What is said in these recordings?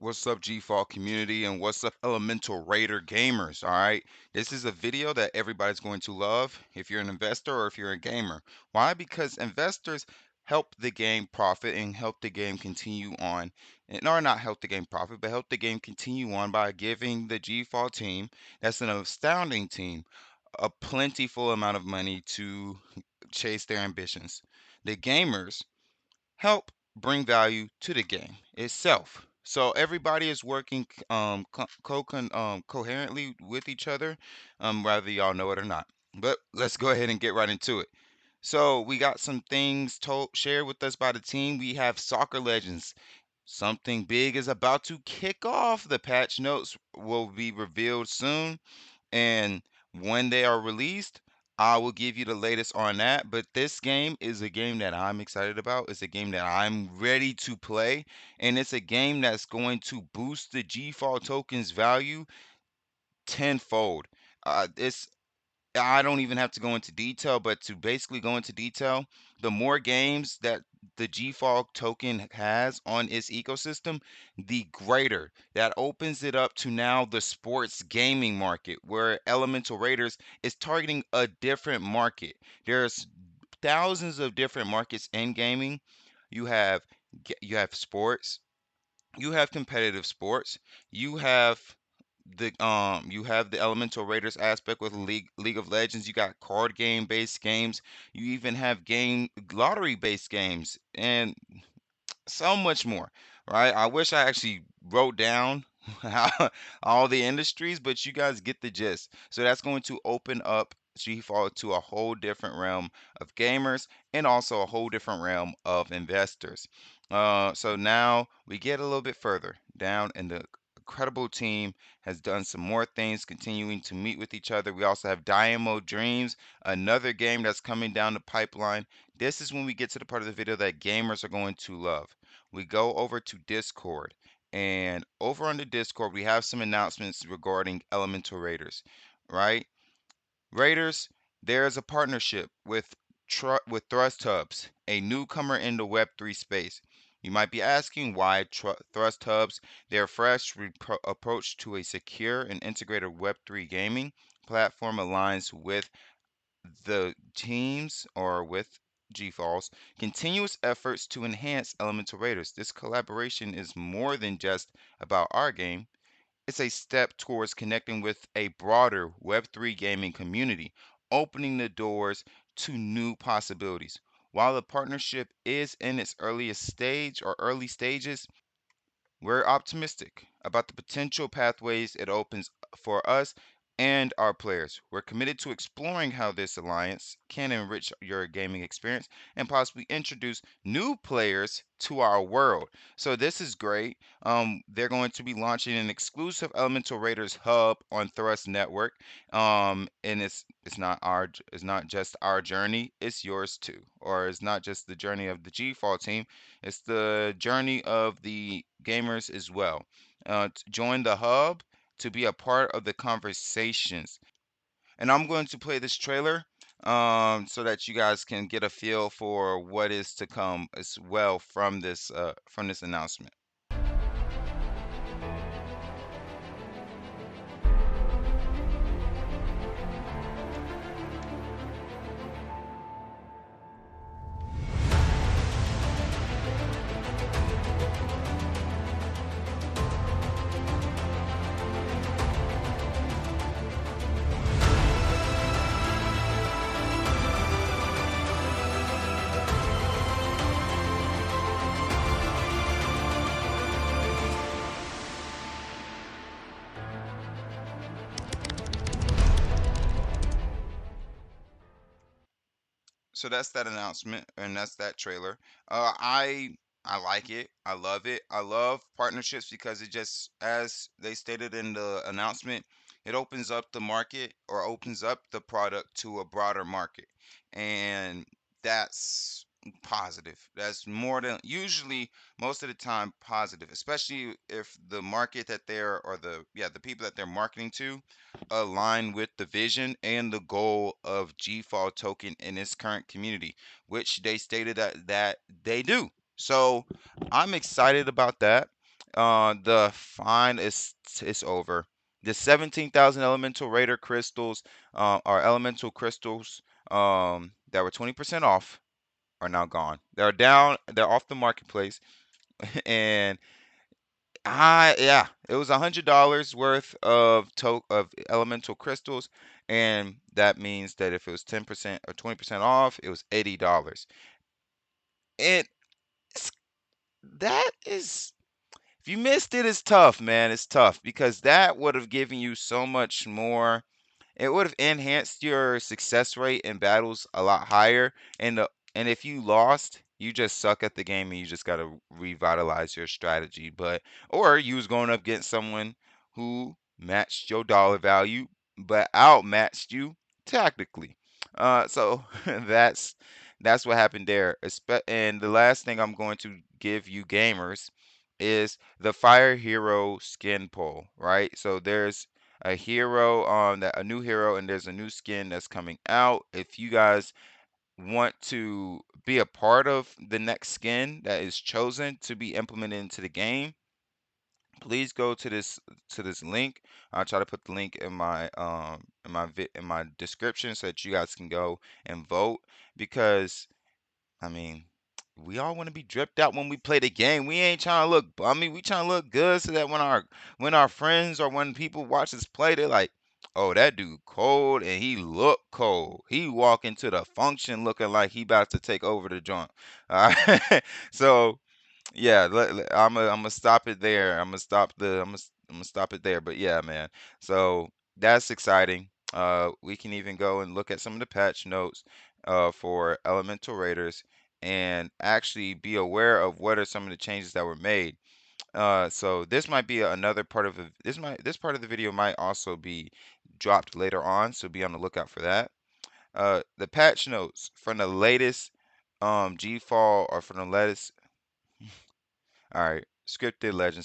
What's up, GFAL community, and what's up, Elemental Raider gamers? All right, this is a video that everybody's going to love if you're an investor or if you're a gamer. Why? Because investors help the game profit and help the game continue on, and or not help the game profit, but help the game continue on by giving the GFAL team, that's an astounding team, a plentiful amount of money to chase their ambitions. The gamers help bring value to the game itself. So everybody is working coherently with each other, whether y'all know it or not. But let's go ahead and get right into it. So we got some things told shared with us by the team. We have soccer legends. Something big is about to kick off. The patch notes will be revealed soon. And when they are released, I will give you the latest on that. But this game is a game that I'm excited about. It's a game that I'm ready to play. And it's a game that's going to boost the GFAL token's value tenfold. It's I don't even have to go into detail, but to basically go into detail, the more games that the GFAL token has on its ecosystem, the greater. That opens it up to now the sports gaming market, where Elemental Raiders is targeting a different market. There's thousands of different markets in gaming. You have you have sports, you have competitive sports, you have the Elemental Raiders aspect with League of Legends. You got card game based games. You even have game lottery based games and so much more, right? I wish I actually wrote down all the industries, but you guys get the gist. So that's going to open up GFAL to a whole different realm of gamers and also a whole different realm of investors. So now we get a little bit further down, and the incredible team has done some more things, continuing to meet with each other. We also have Dynamo Dreams, another game that's coming down the pipeline. This is when we get to the part of the video that gamers are going to love. We go over to Discord, and over on the Discord, we have some announcements regarding Elemental Raiders, right? Raiders, there is a partnership with Thrust Hubs, a newcomer in the Web3 space. You might be asking why Thrust Hubs, their fresh approach to a secure and integrated Web3 gaming platform aligns with the teams or with GFAL's continuous efforts to enhance Elemental Raiders. This collaboration is more than just about our game. It's a step towards connecting with a broader Web3 gaming community, opening the doors to new possibilities. While the partnership is in its earliest stage or early stages, we're optimistic about the potential pathways it opens for us and our players. We're committed to exploring how this alliance can enrich your gaming experience and possibly introduce new players to our world. So this is great. They're going to be launching an exclusive Elemental Raiders hub on Thrust Network. And it's not just our journey, it's yours too. Or it's not just the journey of the GFAL team, it's the journey of the gamers as well. Join the hub to be a part of the conversations. And I'm going to play this trailer so that you guys can get a feel for what is to come as well from this announcement. So that's that announcement and that's that trailer. I like it. I love it. I love partnerships because it just, as they stated in the announcement, it opens up the market or opens up the product to a broader market. And that's positive. That's more than usually most of the time positive, especially if the market that they're or the people that they're marketing to align with the vision and the goal of GFAL token in its current community, which they stated that they do. So I'm excited about that. The fine is over. The 17,000 elemental raider crystals, or elemental crystals, that were 20% off are now gone. They're down. They're off the marketplace, and yeah, it was $100 worth of elemental crystals, and that means that if it was 10% or 20% off, it was $80. And it's, that is, if you missed it, it's tough, man. It's tough because that would have given you so much more. It would have enhanced your success rate in battles a lot higher. And if you lost, you just suck at the game and you just gotta revitalize your strategy. Or you was going up against someone who matched your dollar value but outmatched you tactically. So that's what happened there. And the last thing I'm going to give you gamers is the Fire Hero skin pull, right? So there's a hero that a new hero, and there's a new skin that's coming out. If you guys want to be a part of the next skin that is chosen to be implemented into the game, please go to this link. I'll try to put the link in my description so that you guys can go and vote, because I mean, we all want to be dripped out when we play the game. We ain't trying to look bummy. We trying to look good so that when our friends or when people watch us play, they're like, "Oh, that dude cold and he look cold. He walk into the function looking like he about to take over the joint." All right. So yeah, I'm gonna stop it there. I'm gonna stop it there. But yeah, man. So that's exciting. We can even go and look at some of the patch notes for Elemental Raiders and actually be aware of what are some of the changes that were made. So this might be another part of this part of the video might also be dropped later on, so be on the lookout for that. The patch notes from the latest GFAL, or from the latest. All right, scripted legend.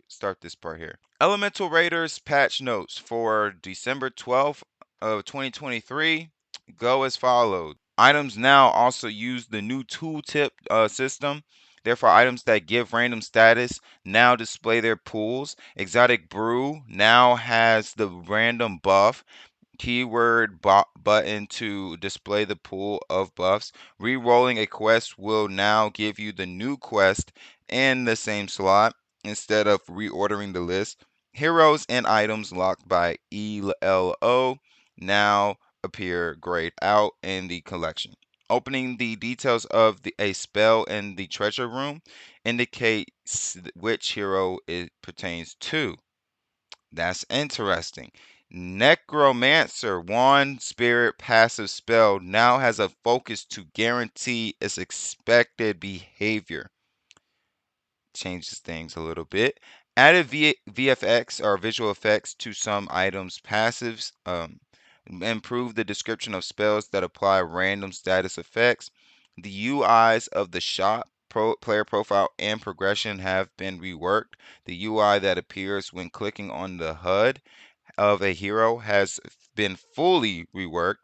Start this part here. Elemental Raiders patch notes for December 12th of 2023 go as follows. Items now also use the new tooltip system. Therefore, items that give random status now display their pools. Exotic Brew now has the random buff. Keyword button to display the pool of buffs. Rerolling a quest will now give you the new quest in the same slot instead of reordering the list. Heroes and items locked by ELO now appear grayed out in the collection. Opening the details of a spell in the treasure room indicates which hero it pertains to. That's interesting. Necromancer, wand spirit passive spell, now has a focus to guarantee its expected behavior. Changes things a little bit. Added VFX, or visual effects, to some items' passives. Improve the description of spells that apply random status effects. The UIs of the shop, player profile, and progression have been reworked. The UI that appears when clicking on the HUD of a hero has been fully reworked.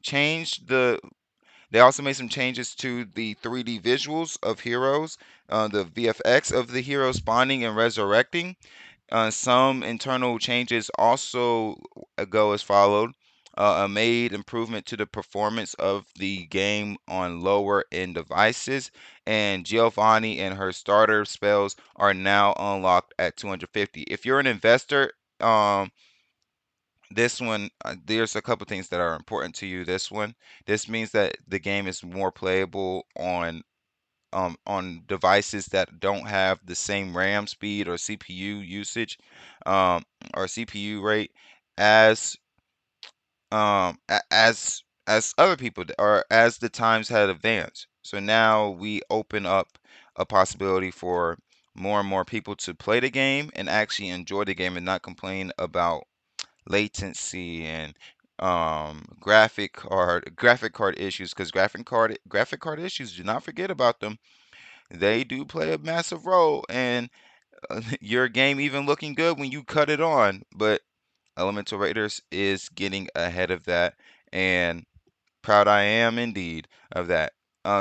Changed the They also made some changes to the 3D visuals of heroes, the VFX of the heroes spawning and resurrecting. Some internal changes also go as followed. A made improvement to the performance of the game on lower end devices, and Giovanni and her starter spells are now unlocked at 250. If you're an investor, this one, there's a couple things that are important to you. This means that the game is more playable on devices that don't have the same RAM speed or CPU usage, um, or CPU rate as as other people or as the times had advanced. So now we open up a possibility for more and more people to play the game and actually enjoy the game and not complain about latency and graphic card issues, because graphic card issues, do not forget about them. They do play a massive role in your game even looking good when you cut it on. But Elemental Raiders is getting ahead of that, and proud I am indeed of that.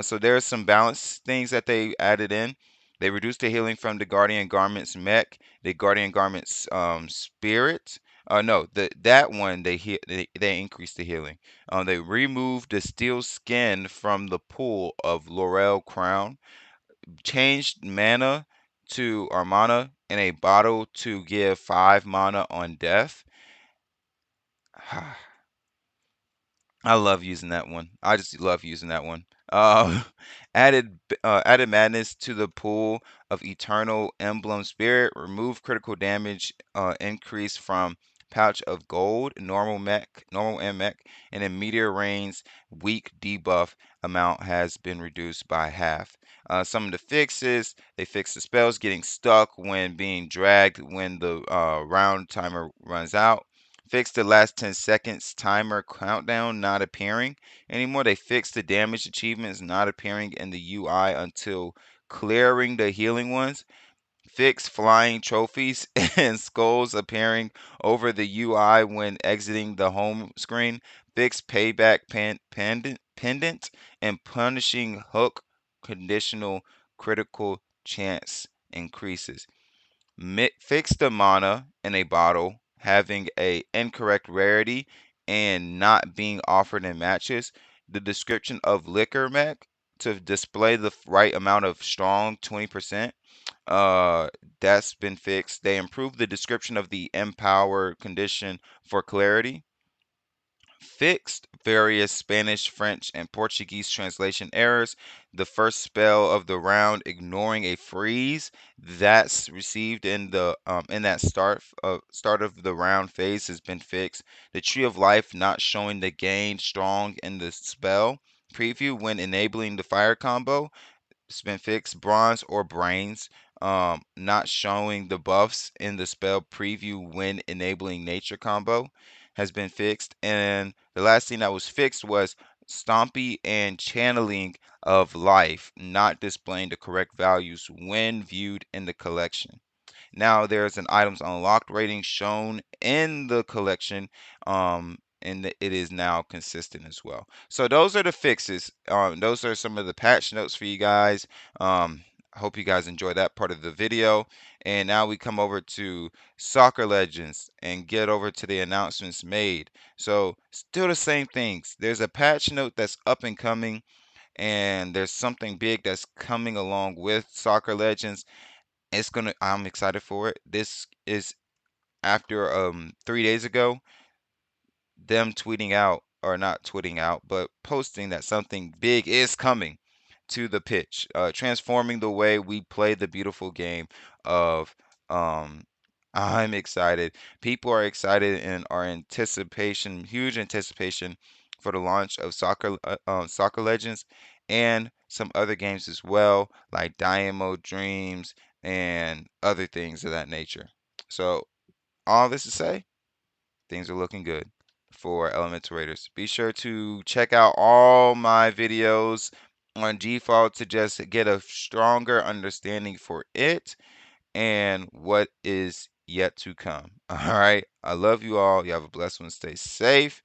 So there's some balance things that they added in. They reduce the healing from the Guardian Garment's mech, the Guardian Garment's spirit. No, that one they increase the healing. They remove the steel skin from the pool of Laurel Crown, changed mana in a bottle to give 5 mana on death. I love using that one. I just love using that one. Uh, added madness to the pool of eternal emblem spirit. Remove critical damage increase from pouch of gold, normal and mech, and in meteor rains, weak debuff amount has been reduced by half. Some of the fixes: they fix the spells getting stuck when being dragged when the round timer runs out. Fix the last 10 seconds timer countdown not appearing anymore. They fixed the damage achievements not appearing in the UI until clearing the healing ones. Fix flying trophies and skulls appearing over the UI when exiting the home screen. Fix payback pendant and punishing hook conditional critical chance increases. Fix the mana in a bottle having a incorrect rarity and not being offered in matches. The description of liquor mech to display the right amount of strong 20%. That's been fixed. They improved the description of the empower condition for clarity. Fixed various Spanish, French, and Portuguese translation errors. The first spell of the round ignoring a freeze that's received in that start of the round phase has been fixed. The Tree of Life not showing the gain strong in the spell preview when enabling the fire combo. It's been fixed. Bronze or brains, not showing the buffs in the spell preview when enabling nature combo has been fixed. And the last thing that was fixed was Stompy and channeling of life, not displaying the correct values when viewed in the collection. Now there's an items unlocked rating shown in the collection, and it is now consistent as well. So those are the fixes. Those are some of the patch notes for you guys. I hope you guys enjoy that part of the video. And now we come over to Soccer Legends and get over to the announcements made. So still the same things. There's a patch note that's up and coming, and there's something big that's coming along with Soccer Legends. I'm excited for it. This is after 3 days ago, them tweeting out, or not tweeting out, but posting that something big is coming to the pitch, transforming the way we play the beautiful game of um I'm excited. People are excited and are anticipation, huge anticipation for the launch of Soccer Legends and some other games as well, like Dynamo Dreams and other things of that nature. So, all this to say, things are looking good for Elemental Raiders. Be sure to check out all my videos on GFAL to just get a stronger understanding for it and what is yet to come. All right. I love you all. You have a blessed one. Stay safe.